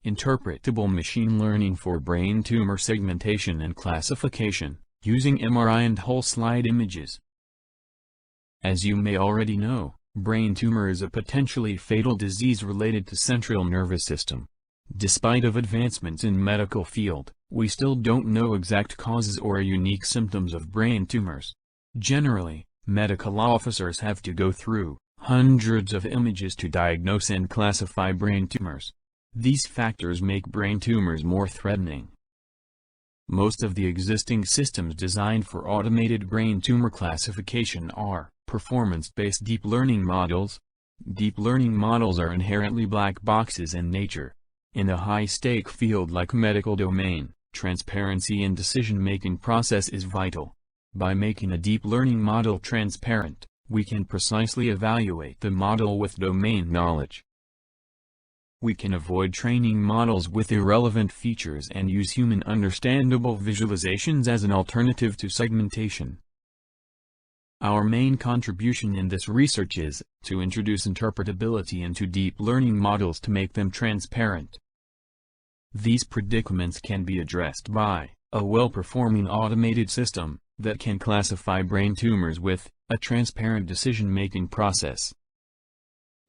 Interpretable machine learning for brain tumor segmentation and classification, using MRI and whole slide images. As you may already know, brain tumor is a potentially fatal disease related to central nervous system. Despite of advancements in medical field, we still don't know exact causes or unique symptoms of brain tumors. Generally, medical officers have to go through hundreds of images to diagnose and classify brain tumors. These factors make brain tumors more threatening. Most of the existing systems designed for automated brain tumor classification are performance-based deep learning models. Deep learning models are inherently black boxes in nature. In a high-stake field like medical domain, transparency in decision-making process is vital. By making a deep learning model transparent, we can precisely evaluate the model with domain knowledge. We can avoid training models with irrelevant features and use human understandable visualizations as an alternative to segmentation. Our main contribution in this research is to introduce interpretability into deep learning models to make them transparent. These predicaments can be addressed by a well-performing automated system that can classify brain tumors with a transparent decision-making process.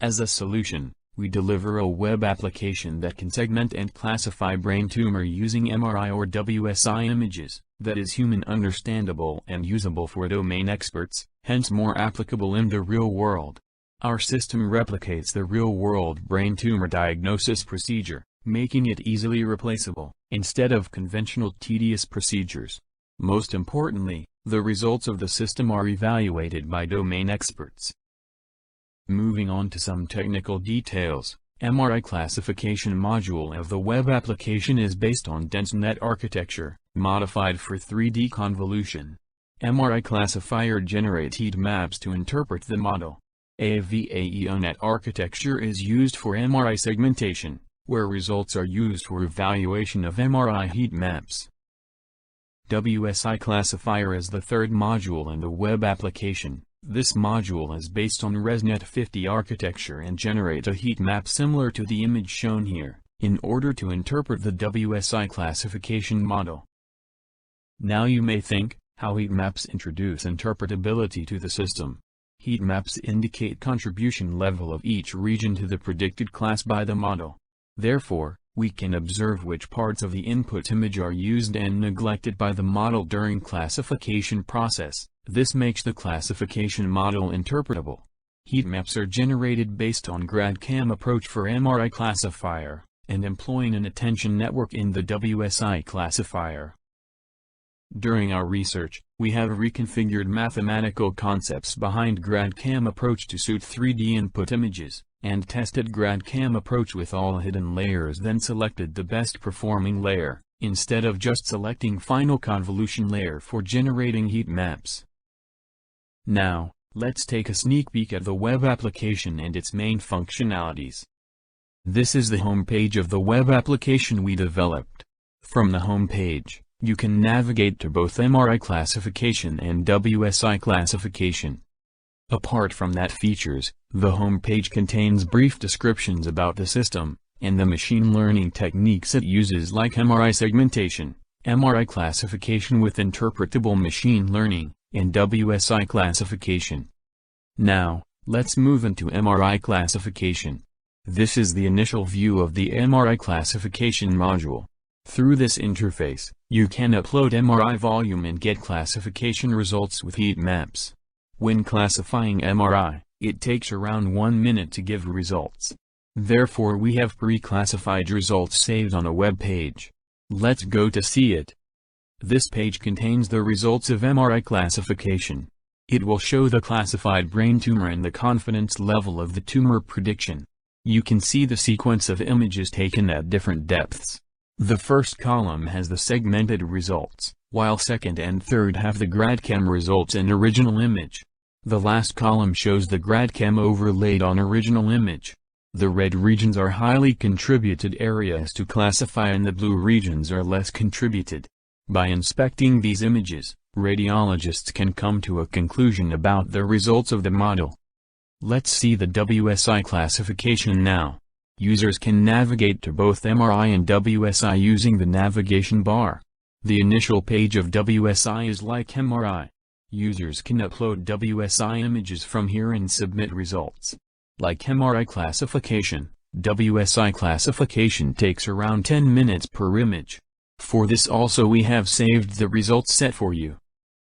As a solution, we deliver a web application that can segment and classify brain tumor using MRI or WSI images, that is human understandable and usable for domain experts, hence more applicable in the real world. Our system replicates the real-world brain tumor diagnosis procedure, making it easily replaceable, instead of conventional tedious procedures. Most importantly, the results of the system are evaluated by domain experts. Moving on to some technical details, MRI classification module of the web application is based on DenseNet architecture, modified for 3D convolution. MRI classifier generate heat maps to interpret the model. AVAEONet architecture is used for MRI segmentation, where results are used for evaluation of MRI heat maps. WSI classifier is the third module in the web application. This module is based on ResNet 50 architecture and generate a heat map similar to the image shown here, in order to interpret the WSI classification model. Now you may think, how heat maps introduce interpretability to the system. Heat maps indicate contribution level of each region to the predicted class by the model. Therefore, we can observe which parts of the input image are used and neglected by the model during classification process. This makes the classification model interpretable. Heat maps are generated based on GradCam approach for MRI classifier, and employing an attention network in the WSI classifier. During our research, we have reconfigured mathematical concepts behind GradCam approach to suit 3D input images, and tested GradCam approach with all hidden layers, then selected the best performing layer, instead of just selecting final convolution layer for generating heat maps. Now, let's take a sneak peek at the web application and its main functionalities. This is the home page of the web application we developed. From the home page, you can navigate to both MRI classification and WSI classification. Apart from that features, the home page contains brief descriptions about the system, and the machine learning techniques it uses like MRI segmentation, MRI classification with interpretable machine learning, and WSI classification. Now, let's move into MRI classification. This is the initial view of the MRI classification module. Through this interface, you can upload MRI volume and get classification results with heat maps. When classifying MRI, it takes around 1 minute to give results. Therefore we have pre-classified results saved on a web page. Let's go to see it. This page contains the results of MRI classification. It will show the classified brain tumor and the confidence level of the tumor prediction. You can see the sequence of images taken at different depths. The first column has the segmented results, while second and third have the GradCam results and original image. The last column shows the GradCam overlaid on original image. The red regions are highly contributed areas to classify and the blue regions are less contributed. By inspecting these images, radiologists can come to a conclusion about the results of the model. Let's see the WSI classification now. Users can navigate to both MRI and WSI using the navigation bar. The initial page of WSI is like MRI. Users can upload WSI images from here and submit results. Like MRI classification, WSI classification takes around 10 minutes per image. For this also we have saved the results set for you.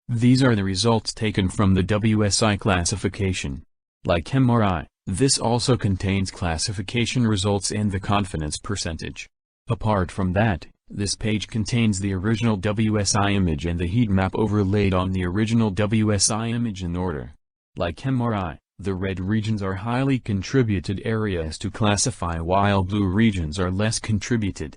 These are the results taken from the WSI classification. Like MRI, this also contains classification results and the confidence percentage. Apart from that, this page contains the original WSI image and the heat map overlaid on the original WSI image in order. Like MRI, the red regions are highly contributed areas to classify while blue regions are less contributed.